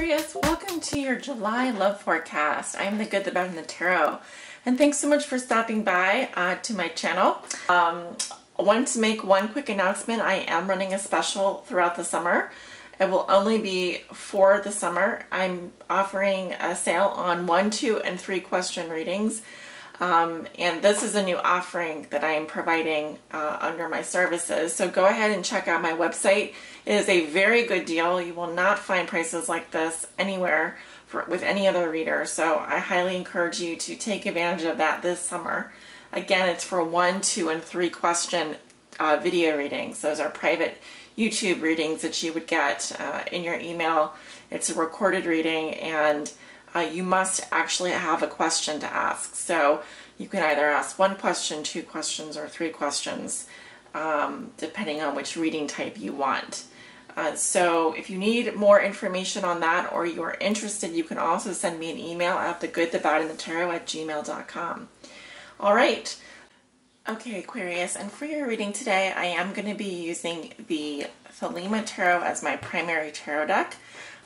Aquarius, welcome to your July love forecast. I'm the Good, the Bad, and the Tarot. And thanks so much for stopping by to my channel. I wanted to make one quick announcement. I am running a special throughout the summer. It will only be for the summer. I'm offering a sale on 1, 2, and 3 question readings. And this is a new offering that I am providing under my services. So go ahead and check out my website. It is a very good deal. You will not find prices like this anywhere with any other reader. So I highly encourage you to take advantage of that this summer. Again, it's for 1, 2, and 3 question video readings. Those are private YouTube readings that you would get in your email. It's a recorded reading, and you must actually have a question to ask. So you can either ask 1 question, 2 questions, or 3 questions, depending on which reading type you want. So if you need more information on that, or you are interested, you can also send me an email at thegoodthebadandthetarot@gmail.com. All right. Okay, Aquarius, and for your reading today, I am going to be using the Thelema Tarot as my primary tarot deck.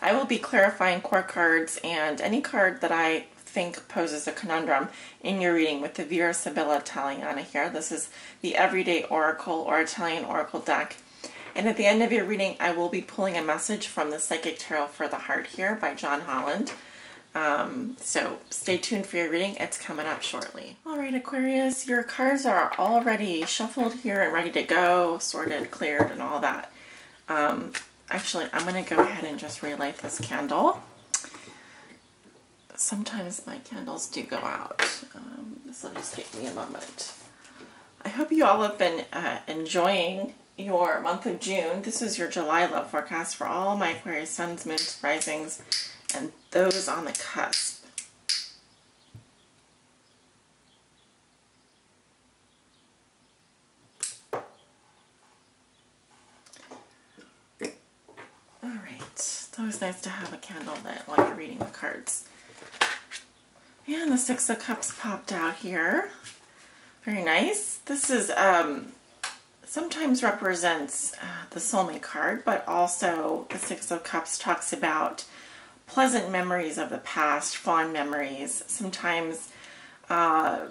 I will be clarifying core cards and any card that I think poses a conundrum in your reading with the Vera Sibilla Italiana here. This is the Everyday Oracle or Italian Oracle deck. And at the end of your reading, I will be pulling a message from the Psychic Tarot for the Heart here by John Holland. So stay tuned for your reading. It's coming up shortly. All right, Aquarius, your cards are already shuffled here and ready to go, sorted, cleared, and all that. Actually, I'm going to go ahead and just relight this candle. Sometimes my candles do go out. This will just take me a moment. I hope you all have been enjoying your month of June. This is your July love forecast for all my Aquarius suns, moons, risings, and those on the cusp. Alright, it's always nice to have a candle lit while you're reading the cards. And the 6 of Cups popped out here. Very nice. This is sometimes represents the soulmate card, but also the 6 of Cups talks about pleasant memories of the past, fond memories, sometimes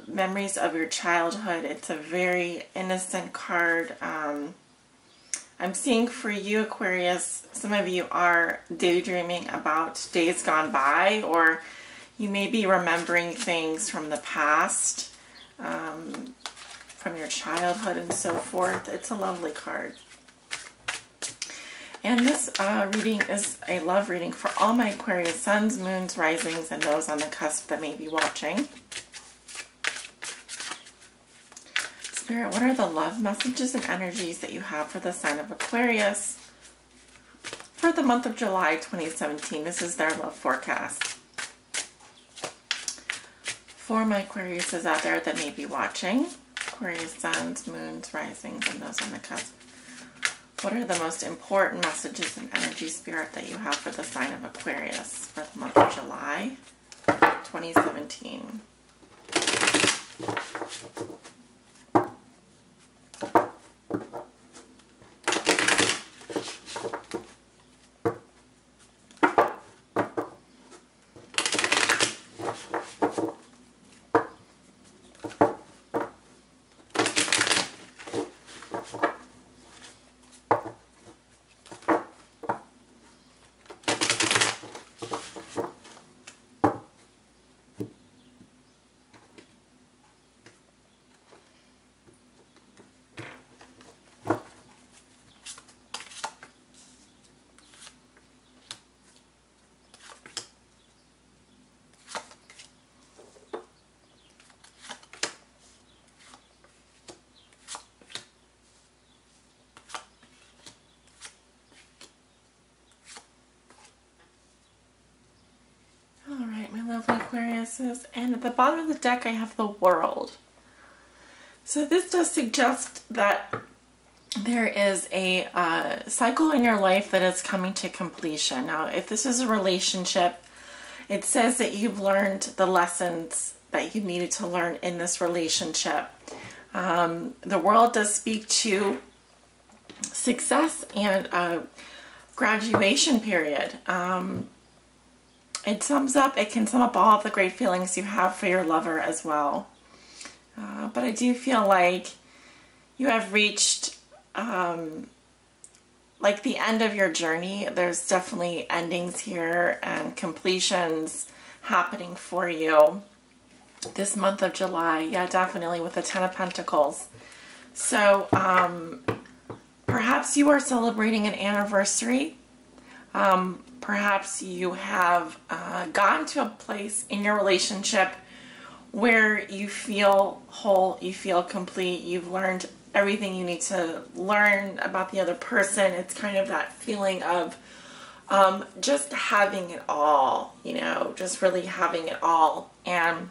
memories of your childhood. It's a very innocent card. I'm seeing for you, Aquarius, some of you are daydreaming about days gone by, or you may be remembering things from the past, from your childhood and so forth. It's a lovely card. And this reading is a love reading for all my Aquarius suns, moons, risings, and those on the cusp that may be watching. Spirit, what are the love messages and energies that you have for the sign of Aquarius for the month of July 2017? This is their love forecast. For my Aquariuses out there that may be watching, Aquarius suns, moons, risings, and those on the cusp. What are the most important messages and energy, Spirit, that you have for the sign of Aquarius for the month of July 2017? Lovely Aquariuses, and at the bottom of the deck I have the World. So this does suggest that there is a cycle in your life that is coming to completion. Now, if this is a relationship, it says that you've learned the lessons that you needed to learn in this relationship. The World does speak to success and a graduation period. it can sum up all of the great feelings you have for your lover as well. But I do feel like you have reached like the end of your journey. There's definitely endings here and completions happening for you this month of July. Yeah, definitely, with the Ten of Pentacles. So perhaps you are celebrating an anniversary. Perhaps you have gotten to a place in your relationship where you feel whole, you feel complete, you've learned everything you need to learn about the other person. It's kind of that feeling of just having it all, you know, just really having it all. And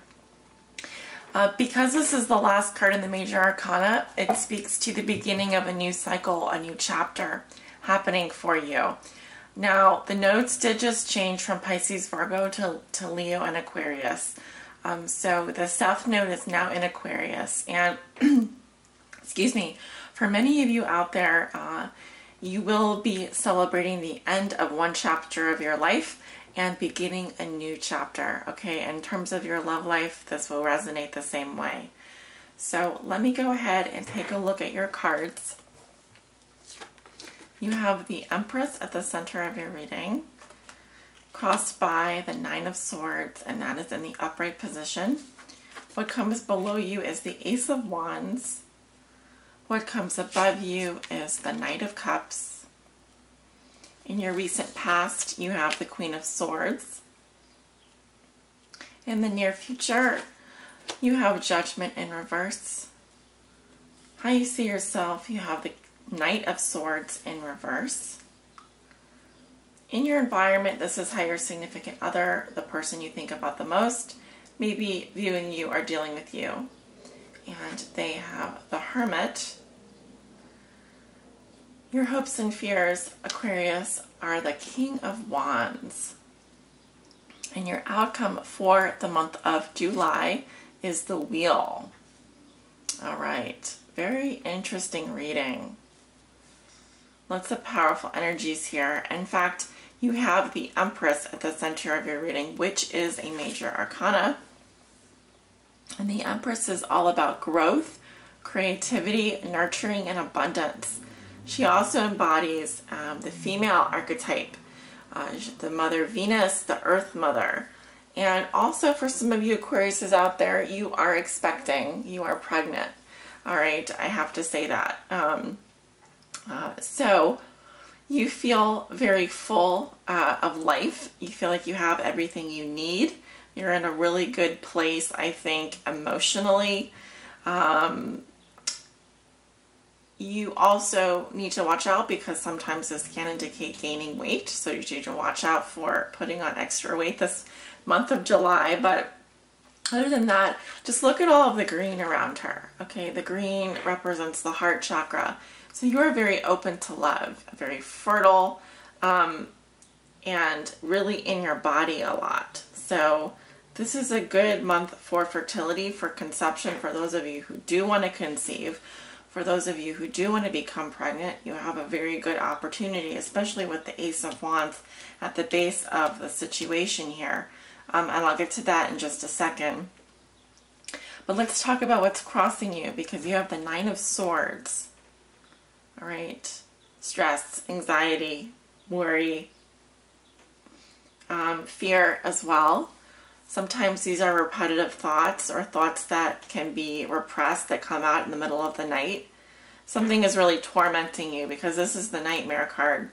because this is the last card in the Major Arcana, it speaks to the beginning of a new cycle, a new chapter happening for you. Now, the nodes did just change from Pisces, Virgo to Leo and Aquarius. So the South Node is now in Aquarius. And, excuse me, for many of you out there, you will be celebrating the end of one chapter of your life and beginning a new chapter. Okay, in terms of your love life, this will resonate the same way. So let me go ahead and take a look at your cards. You have the Empress at the center of your reading, crossed by the Nine of Swords, and that is in the upright position. What comes below you is the Ace of Wands. What comes above you is the Knight of Cups. In your recent past, you have the Queen of Swords. In the near future, you have Judgment in reverse. How you see yourself, you have the Knight of Swords in reverse. In your environment, this is how your significant other, the person you think about the most, may be viewing you or dealing with you. And they have the Hermit. Your hopes and fears, Aquarius, are the King of Wands. And your outcome for the month of July is the Wheel. All right, very interesting reading. Lots of powerful energies here. In fact, you have the Empress at the center of your reading, which is a major arcana. And the Empress is all about growth, creativity, nurturing, and abundance. She also embodies the female archetype, the Mother Venus, the Earth Mother. And also for some of you Aquariuses out there, you are expecting, you are pregnant. All right, I have to say that. So you feel very full of life. You feel like you have everything you need. You're in a really good place, I think, emotionally. You also need to watch out because sometimes this can indicate gaining weight. So you need to watch out for putting on extra weight this month of July. But other than that, just look at all of the green around her. Okay, the green represents the heart chakra. So you are very open to love, very fertile, and really in your body a lot. So this is a good month for fertility, for conception, for those of you who do want to conceive. For those of you who do want to become pregnant, you have a very good opportunity, especially with the Ace of Wands at the base of the situation here. And I'll get to that in just a second. But let's talk about what's crossing you, because you have the Nine of Swords. All right, stress, anxiety, worry, fear as well. Sometimes these are repetitive thoughts or thoughts that can be repressed that come out in the middle of the night. Something is really tormenting you because this is the Nightmare card.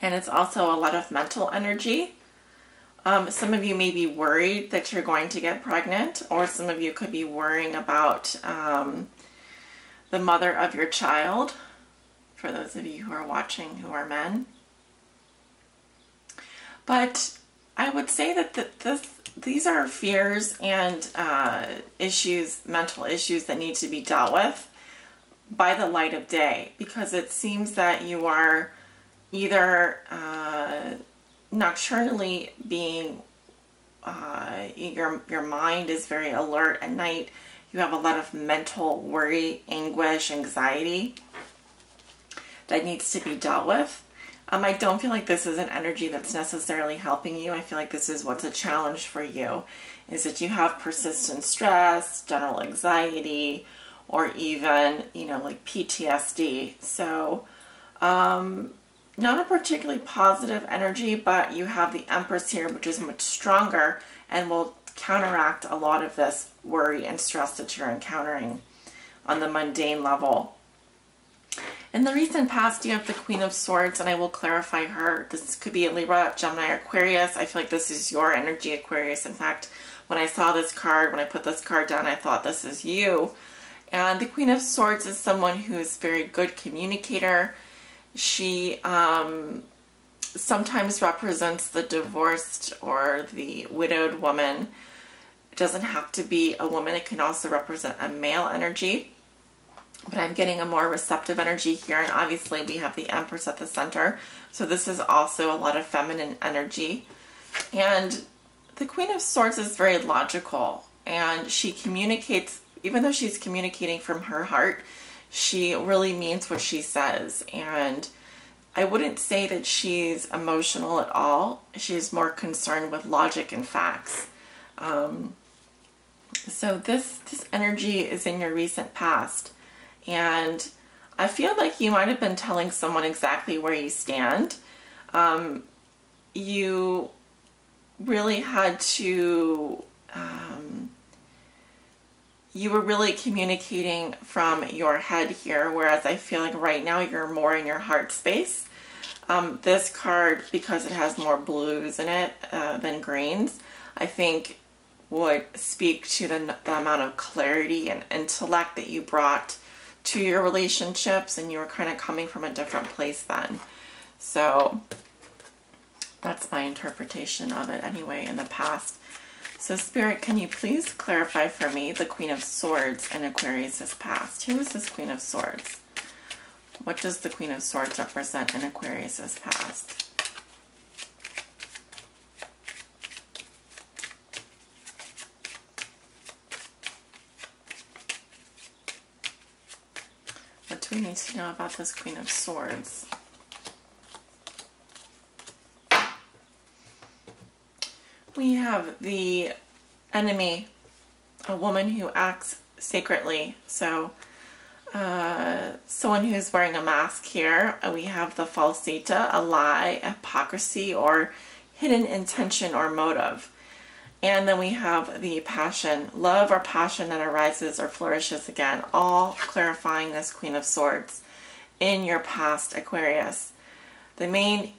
And it's also a lot of mental energy. Some of you may be worried that you're going to get pregnant, or some of you could be worrying about the mother of your child, for those of you who are watching who are men. But I would say that these are fears and issues, mental issues that need to be dealt with by the light of day, because it seems that you are either nocturnally being, your mind is very alert at night. You have a lot of mental worry, anguish, anxiety that needs to be dealt with. I don't feel like this is an energy that's necessarily helping you. I feel like this is what's a challenge for you, is that you have persistent stress, general anxiety, or even, you know, like PTSD. So, not a particularly positive energy, but you have the Empress here, which is much stronger and will counteract a lot of this worry and stress that you're encountering on the mundane level. In the recent past, you have the Queen of Swords, and I will clarify her. This could be a Libra, Gemini, or Aquarius. I feel like this is your energy, Aquarius. In fact, when I saw this card, when I put this card down, I thought this is you. And the Queen of Swords is someone who is a very good communicator. She sometimes represents the divorced or the widowed woman. It doesn't have to be a woman. It can also represent a male energy. But I'm getting a more receptive energy here. And obviously we have the Empress at the center. So this is also a lot of feminine energy. And the Queen of Swords is very logical. And she communicates, even though she's communicating from her heart, she really means what she says. And I wouldn't say that she's emotional at all. She's more concerned with logic and facts. So this energy is in your recent past. And I feel like you might have been telling someone exactly where you stand. You really had to, you were really communicating from your head here, whereas I feel like right now you're more in your heart space. This card, because it has more blues in it than greens, I think would speak to the amount of clarity and intellect that you brought to your relationships, and you were kind of coming from a different place then. So that's my interpretation of it anyway in the past. So Spirit, can you please clarify for me the Queen of Swords in Aquarius's past? Who is this Queen of Swords? What does the Queen of Swords represent in Aquarius's past? What do we need to know about this Queen of Swords? We have the enemy, a woman who acts secretly. So someone who's wearing a mask here. We have the falsita, a lie, hypocrisy, or hidden intention or motive. And then we have the passion, love or passion that arises or flourishes again, all clarifying this Queen of Swords in your past, Aquarius. The main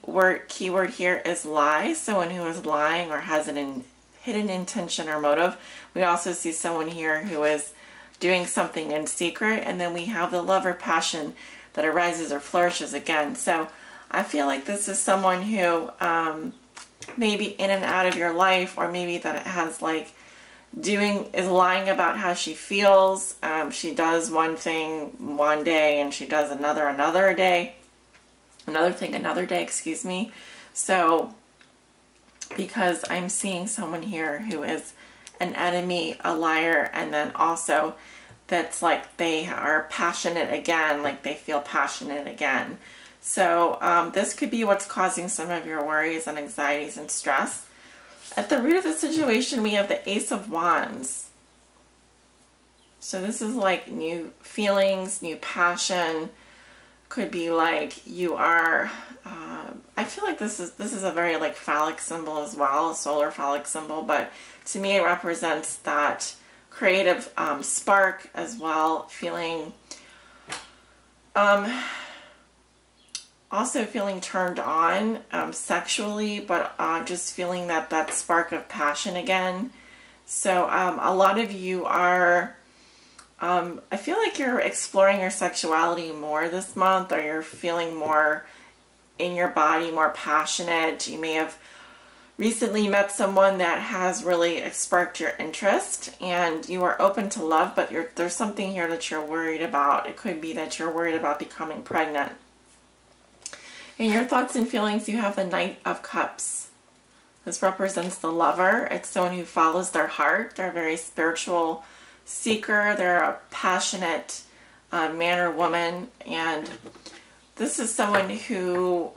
keyword here is lie, someone who is lying or has an hidden intention or motive. We also see someone here who is doing something in secret, and then we have the love or passion that arises or flourishes again. So I feel like this is someone who maybe in and out of your life, or maybe that it has like is lying about how she feels. She does one thing one day and she does another day, excuse me. So because I'm seeing someone here who is an enemy, a liar, and then also that's like they are passionate again, like they feel passionate again. So this could be what's causing some of your worries and anxieties and stress. At the root of the situation, we have the Ace of Wands. So this is like new feelings, new passion. Could be like you are, I feel like this is a very like phallic symbol as well, a solar phallic symbol, but to me it represents that creative spark as well, feeling, also feeling turned on sexually, but just feeling that spark of passion again. So a lot of you are, I feel like you're exploring your sexuality more this month, or you're feeling more in your body, more passionate. You may have recently met someone that has really sparked your interest, and you are open to love, but there's something here that you're worried about. It could be that you're worried about becoming pregnant. In your thoughts and feelings, you have the Knight of Cups. This represents the lover. It's someone who follows their heart. They're a very spiritual seeker. They're a passionate man or woman. And this is someone who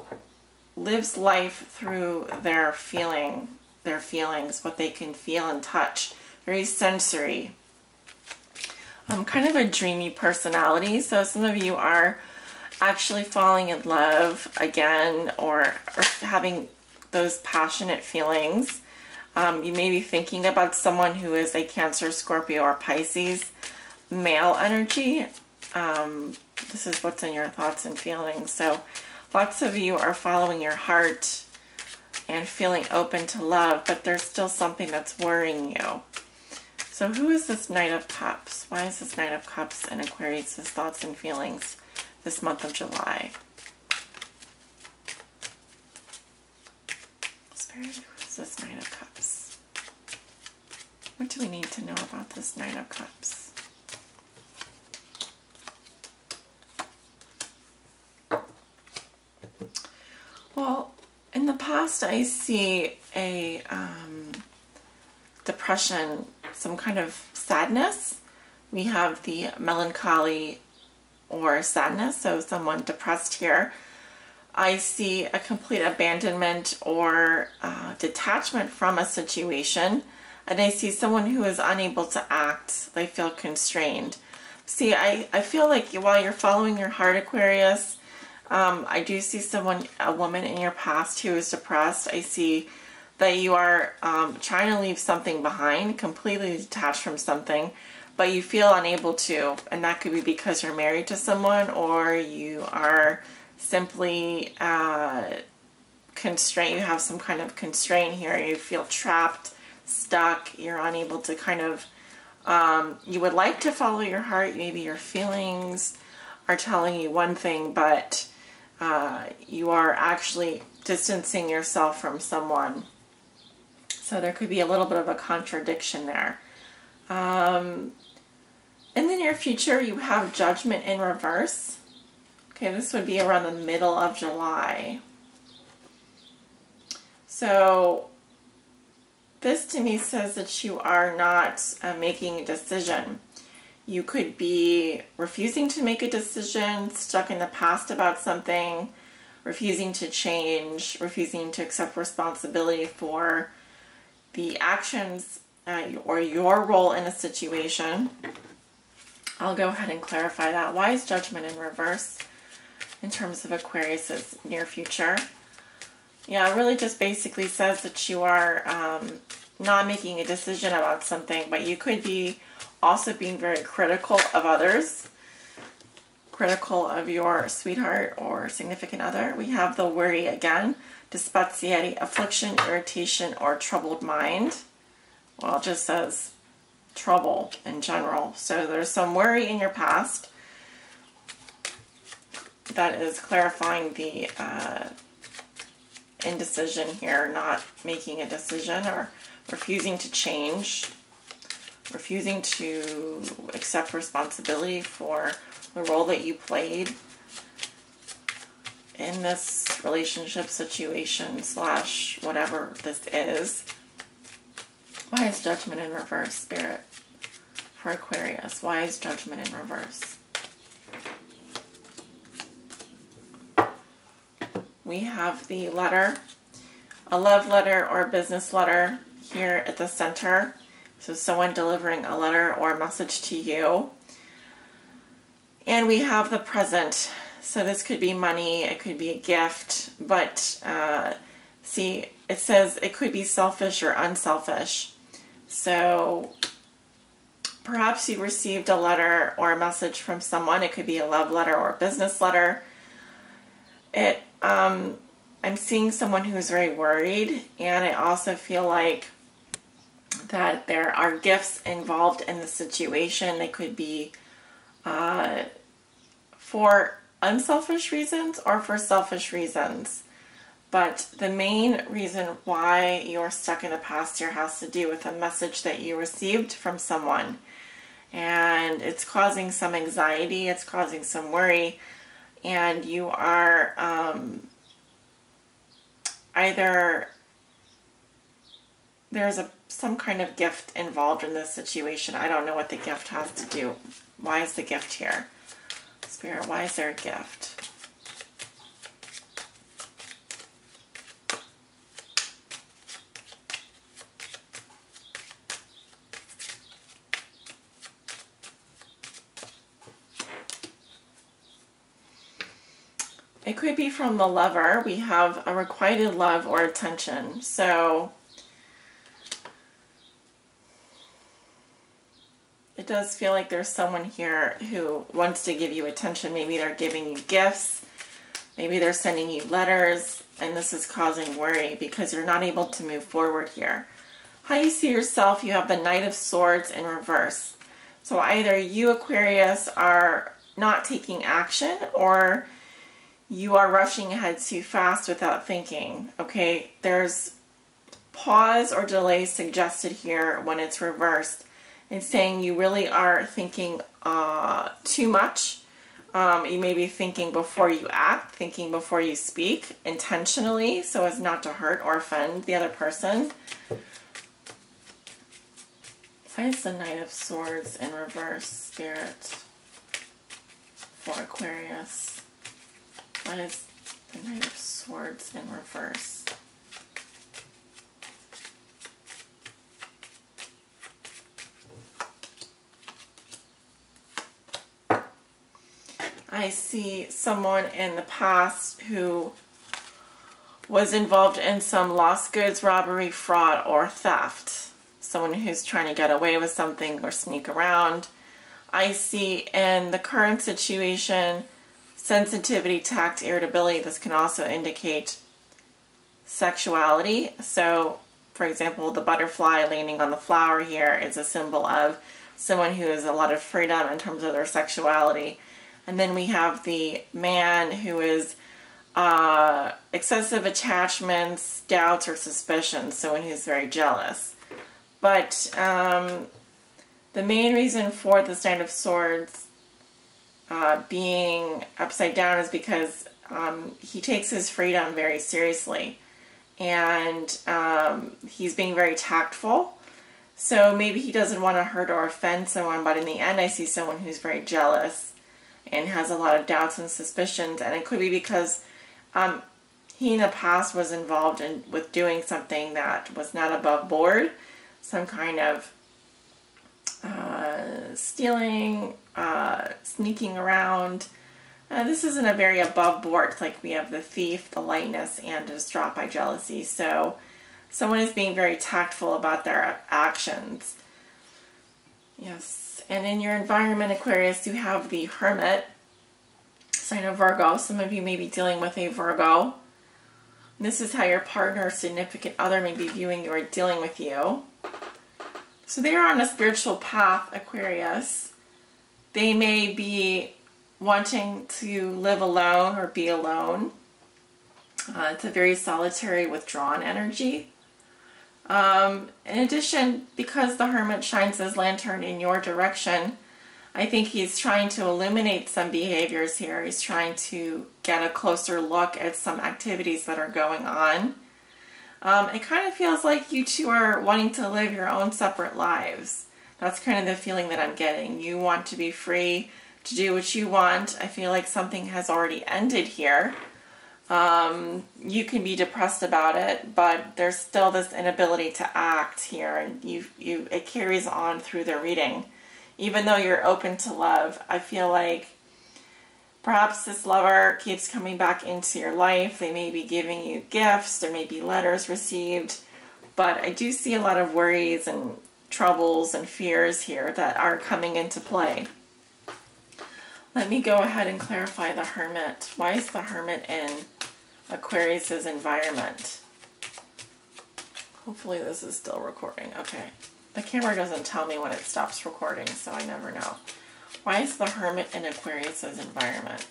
lives life through their feelings, what they can feel and touch. Very sensory. Kind of a dreamy personality. So some of you are actually falling in love again, or having those passionate feelings. You may be thinking about someone who is a Cancer, Scorpio, or Pisces male energy. This is what's in your thoughts and feelings. So lots of you are following your heart and feeling open to love, but there's still something that's worrying you. So who is this Knight of Cups? Why is this Knight of Cups in Aquarius' thoughts and feelings this month of July? Spirit, who is this Knight of Cups? What do we need to know about this Knight of Cups? Well, in the past I see a depression, some kind of sadness. We have the melancholy or sadness, so someone depressed here. I see a complete abandonment or detachment from a situation, and I see someone who is unable to act. They feel constrained. See, I feel like while you're following your heart, Aquarius, I do see a woman in your past who is depressed. I see that you are trying to leave something behind, completely detached from something, but you feel unable to. And that could be because you're married to someone, or you are simply constrained. You have some kind of constraint here. You feel trapped, stuck. You're unable to kind of, you would like to follow your heart. Maybe your feelings are telling you one thing, but you are actually distancing yourself from someone. So there could be a little bit of a contradiction there. In the near future, you have Judgment in reverse. Okay, this would be around the middle of July. So this to me says that you are not making a decision. You could be refusing to make a decision, stuck in the past about something, refusing to change, refusing to accept responsibility for the actions or your role in a situation. I'll go ahead and clarify that. Why is Judgment in reverse in terms of Aquarius's near future? Yeah, it really just basically says that you are not making a decision about something, but you could be also being very critical of others, critical of your sweetheart or significant other. We have the worry again, despaziati, affliction, irritation, or troubled mind. Well, it just says trouble in general. So there's some worry in your past that is clarifying the indecision here, not making a decision or refusing to change, refusing to accept responsibility for the role that you played in this relationship situation / whatever this is. Why is Judgment in reverse, Spirit, for Aquarius? Why is Judgment in reverse? We have the letter, a love letter or a business letter here at the center. So someone delivering a letter or a message to you. And we have the present. So this could be money, it could be a gift, but see, it says it could be selfish or unselfish. So perhaps you received a letter or a message from someone. It could be a love letter or a business letter. I'm seeing someone who's very worried, and I also feel like that there are gifts involved in the situation. They could be for unselfish reasons or for selfish reasons. But the main reason why you're stuck in the past here has to do with a message that you received from someone. And it's causing some anxiety, it's causing some worry, and you are either there's some kind of gift involved in this situation. I don't know what the gift has to do. Why is the gift here? Spirit, why is there a gift? It could be from the lover. We have a requited love or attention. So it does feel like there's someone here who wants to give you attention. Maybe they're giving you gifts. Maybe they're sending you letters. And this is causing worry because you're not able to move forward here. How you see yourself, you have the Knight of Swords in reverse. So either you, Aquarius, are not taking action, or you are rushing ahead too fast without thinking. Okay, there's pause or delay suggested here when it's reversed. It's saying you really are thinking too much. You may be thinking before you act, thinking before you speak, intentionally, so as not to hurt or offend the other person. Why is the Knight of Swords in reverse, Spirit, for Aquarius? Why is the Knight of Swords in reverse? I see someone in the past who was involved in some lost goods, robbery, fraud, or theft. Someone who's trying to get away with something or sneak around. I see in the current situation sensitivity, tact, irritability. This can also indicate sexuality. So, for example, the butterfly landing on the flower here is a symbol of someone who has a lot of freedom in terms of their sexuality. And then we have the man who is excessive attachments, doubts, or suspicions, someone who's very jealous. But the main reason for this Knight of Swords being upside down is because he takes his freedom very seriously. And he's being very tactful. So maybe he doesn't want to hurt or offend someone, but in the end I see someone who's very jealous and has a lot of doubts and suspicions. And it could be because he in the past was involved with doing something that was not above board. Some kind of stealing, sneaking around. This isn't a very above board. It's like we have the thief, the lightness, and distraught by jealousy. So someone is being very tactful about their actions. Yes. And in your environment, Aquarius, you have the Hermit, sign of Virgo. Some of you may be dealing with a Virgo. This is how your partner or significant other may be viewing you or dealing with you. So they are on a spiritual path, Aquarius. They may be wanting to live alone or be alone. It's a very solitary, withdrawn energy. In addition, because the Hermit shines his lantern in your direction, I think he's trying to illuminate some behaviors here. He's trying to get a closer look at some activities that are going on. It kind of feels like you two are wanting to live your own separate lives. That's kind of the feeling that I'm getting. You want to be free to do what you want. I feel like something has already ended here. You can be depressed about it, but there's still this inability to act here, and it carries on through the reading. Even though you're open to love, I feel like perhaps this lover keeps coming back into your life. They may be giving you gifts, there may be letters received, but I do see a lot of worries and troubles and fears here that are coming into play. Let me go ahead and clarify the Hermit. Why is the Hermit in Aquarius's environment? Hopefully this is still recording. Okay. The camera doesn't tell me when it stops recording, so I never know. Why is the Hermit in Aquarius's environment?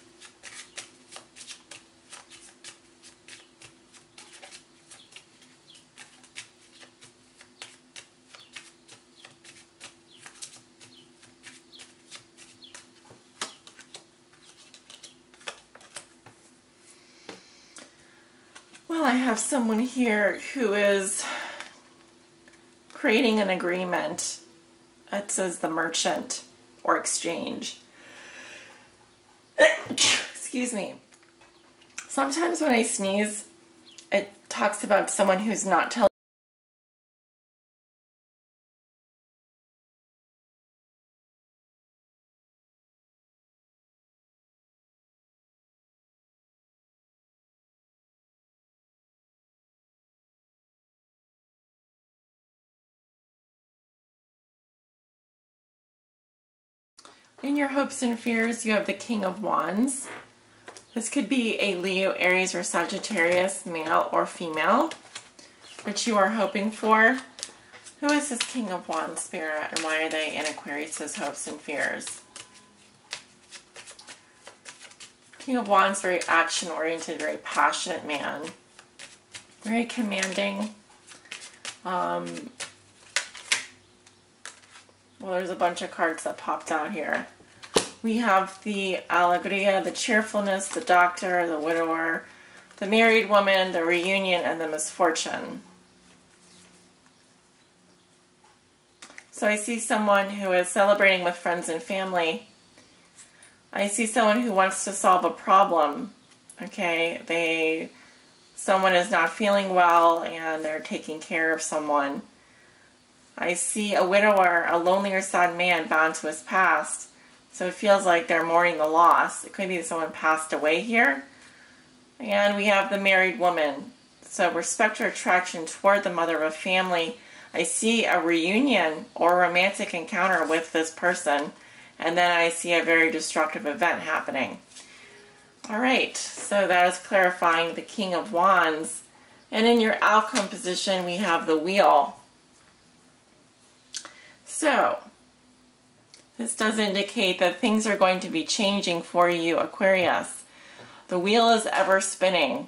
Well, I have someone here who is creating an agreement. It says the Merchant or exchange. Excuse me. Sometimes when I sneeze, it talks about someone who's not telling In your hopes and fears, you have the King of Wands. This could be a Leo, Aries, or Sagittarius, male or female, that you are hoping for. Who is this King of Wands spirit, and why are they in Aquarius' hopes and fears? King of Wands, very action-oriented, very passionate man. Very commanding. Well, there's a bunch of cards that popped out here. We have the alegria, the cheerfulness, the doctor, the widower, the married woman, the reunion, and the misfortune. So I see someone who is celebrating with friends and family. I see someone who wants to solve a problem. Okay, someone is not feeling well and they're taking care of someone. I see a widower, a lonely or sad man bound to his past. So it feels like they're mourning the loss. It could be that someone passed away here. And we have the married woman. So respect or attraction toward the mother of a family. I see a reunion or romantic encounter with this person. And then I see a very destructive event happening. All right, so that is clarifying the King of Wands. And in your outcome position, we have the Wheel. So, this does indicate that things are going to be changing for you, Aquarius. The wheel is ever spinning.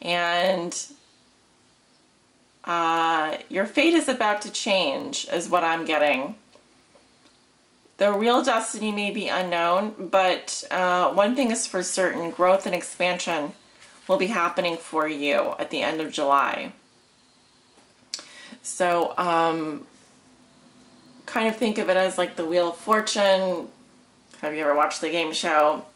And your fate is about to change, is what I'm getting. The real destiny may be unknown, but one thing is for certain, growth and expansion will be happening for you at the end of July. So, kind of think of it as like the Wheel of Fortune. Have you ever watched the game show?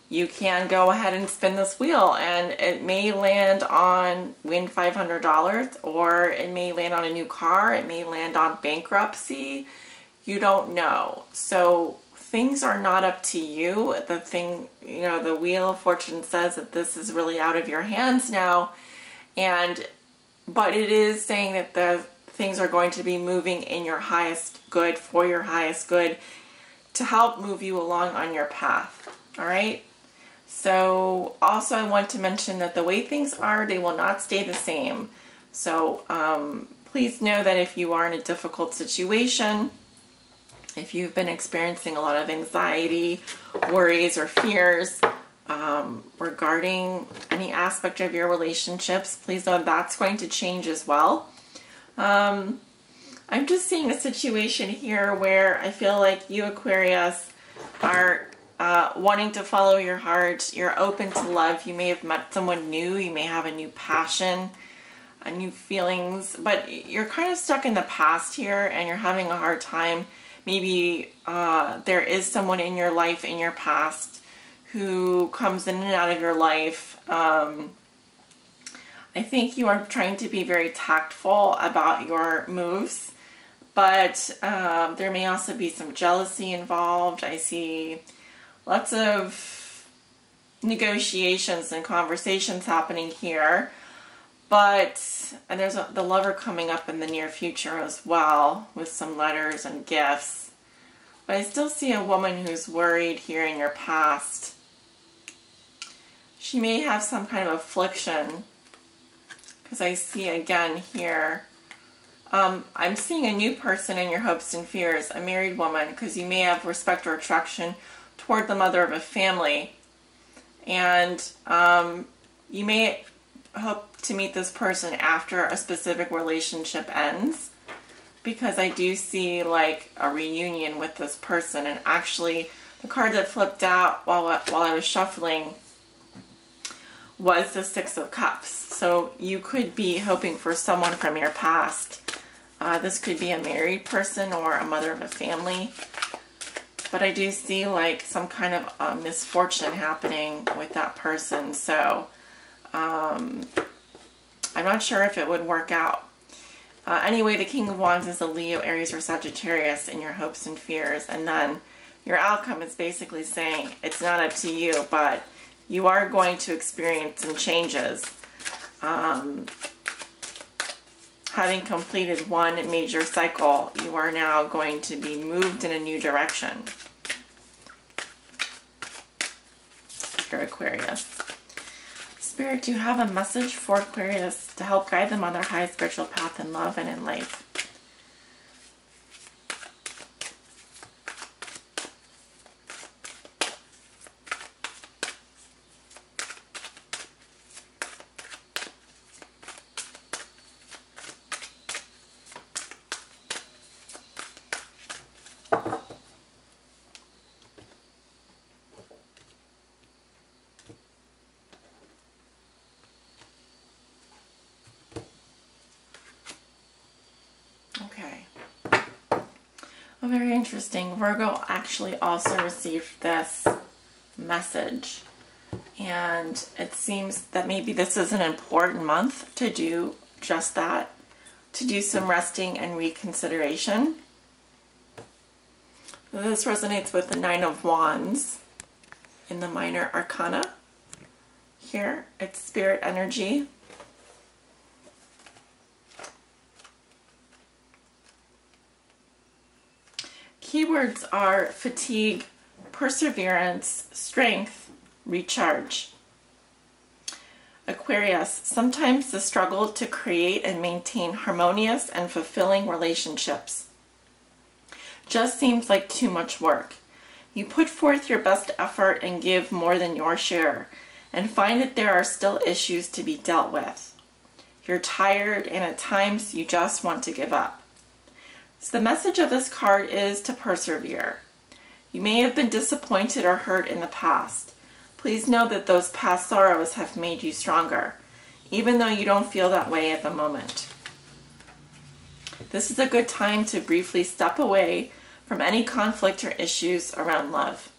You can go ahead and spin this wheel, and it may land on win $500, or it may land on a new car, it may land on bankruptcy. You don't know. So things are not up to you. The Wheel of Fortune says that this is really out of your hands now, but it is saying that the things are going to be moving in your highest good, for your highest good, to help move you along on your path. All right. So also I want to mention that the way things are, they will not stay the same. So please know that if you are in a difficult situation, if you've been experiencing a lot of anxiety, worries, or fears regarding any aspect of your relationships, please know that's going to change as well. I'm just seeing a situation here where I feel like you, Aquarius, are wanting to follow your heart. You're open to love. You may have met someone new. You may have a new passion, new feelings, but you're kind of stuck in the past here and you're having a hard time. Maybe there is someone in your life, in your past, who comes in and out of your life. I think you are trying to be very tactful about your moves, but there may also be some jealousy involved. I see lots of negotiations and conversations happening here, and there's the Lover coming up in the near future as well, with some letters and gifts. But I still see a woman who's worried here in your past. She may have some kind of affliction, because I see again here, I'm seeing a new person in your hopes and fears, a married woman, because you may have respect or attraction toward the mother of a family. And you may hope to meet this person after a specific relationship ends, because I do see like a reunion with this person. And actually the card that flipped out while I was shuffling was the Six of Cups. So you could be hoping for someone from your past. This could be a married person or a mother of a family. But I do see like some kind of misfortune happening with that person. So I'm not sure if it would work out. Anyway, the King of Wands is a Leo, Aries, or Sagittarius in your hopes and fears. And then your outcome is basically saying it's not up to you, but you are going to experience some changes. Having completed one major cycle, you are now going to be moved in a new direction. after Aquarius. Spirit, do you have a message for Aquarius to help guide them on their high spiritual path in love and in life? Okay. Well, very interesting. Virgo actually also received this message, and it seems that maybe this is an important month to do just that, to do some resting and reconsideration. This resonates with the Nine of Wands in the Minor Arcana. Here, it's spirit energy. Keywords are fatigue, perseverance, strength, recharge. Aquarius, sometimes the struggle to create and maintain harmonious and fulfilling relationships just seems like too much work. You put forth your best effort and give more than your share, and find that there are still issues to be dealt with. You're tired, and at times you just want to give up. So the message of this card is to persevere. You may have been disappointed or hurt in the past. Please know that those past sorrows have made you stronger, even though you don't feel that way at the moment. This is a good time to briefly step away from any conflict or issues around love.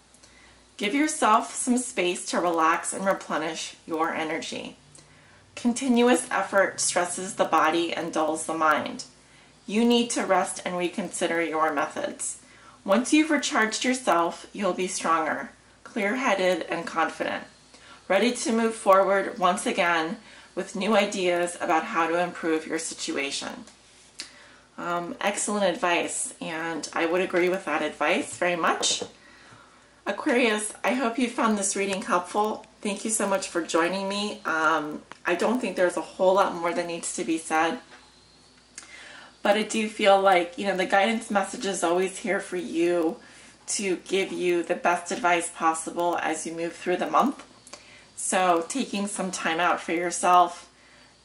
Give yourself some space to relax and replenish your energy. Continuous effort stresses the body and dulls the mind. You need to rest and reconsider your methods. Once you've recharged yourself, you'll be stronger, clear-headed, and confident, ready to move forward once again with new ideas about how to improve your situation. Excellent advice, and I would agree with that advice very much. Aquarius, I hope you found this reading helpful. Thank you so much for joining me. I don't think there's a whole lot more that needs to be said. But I do feel like, the guidance message is always here for you to give you the best advice possible as you move through the month. So taking some time out for yourself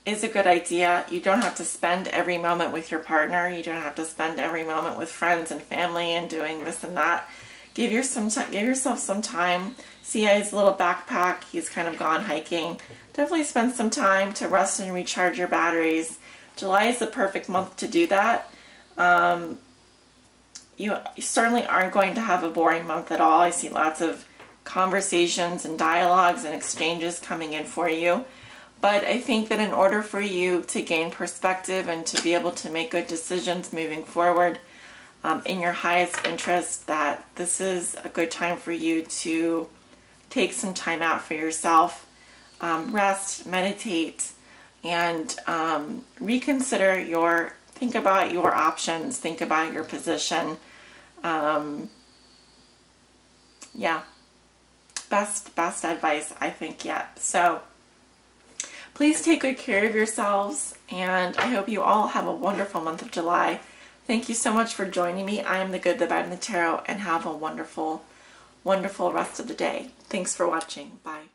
is a good idea. You don't have to spend every moment with your partner. You don't have to spend every moment with friends and family and doing this and that. Give yourself some time. See his little backpack. He's kind of gone hiking. Definitely spend some time to rest and recharge your batteries. July is the perfect month to do that. You certainly aren't going to have a boring month at all. I see lots of conversations and dialogues and exchanges coming in for you. But I think that in order for you to gain perspective and to be able to make good decisions moving forward in your highest interest, that this is a good time for you to take some time out for yourself, rest, meditate, and reconsider think about your options, think about your position. Yeah, best advice I think yet. So please take good care of yourselves, and I hope you all have a wonderful month of July. Thank you so much for joining me. I am the Good, the Bad, and the Tarot, and have a wonderful, wonderful rest of the day. Thanks for watching. Bye.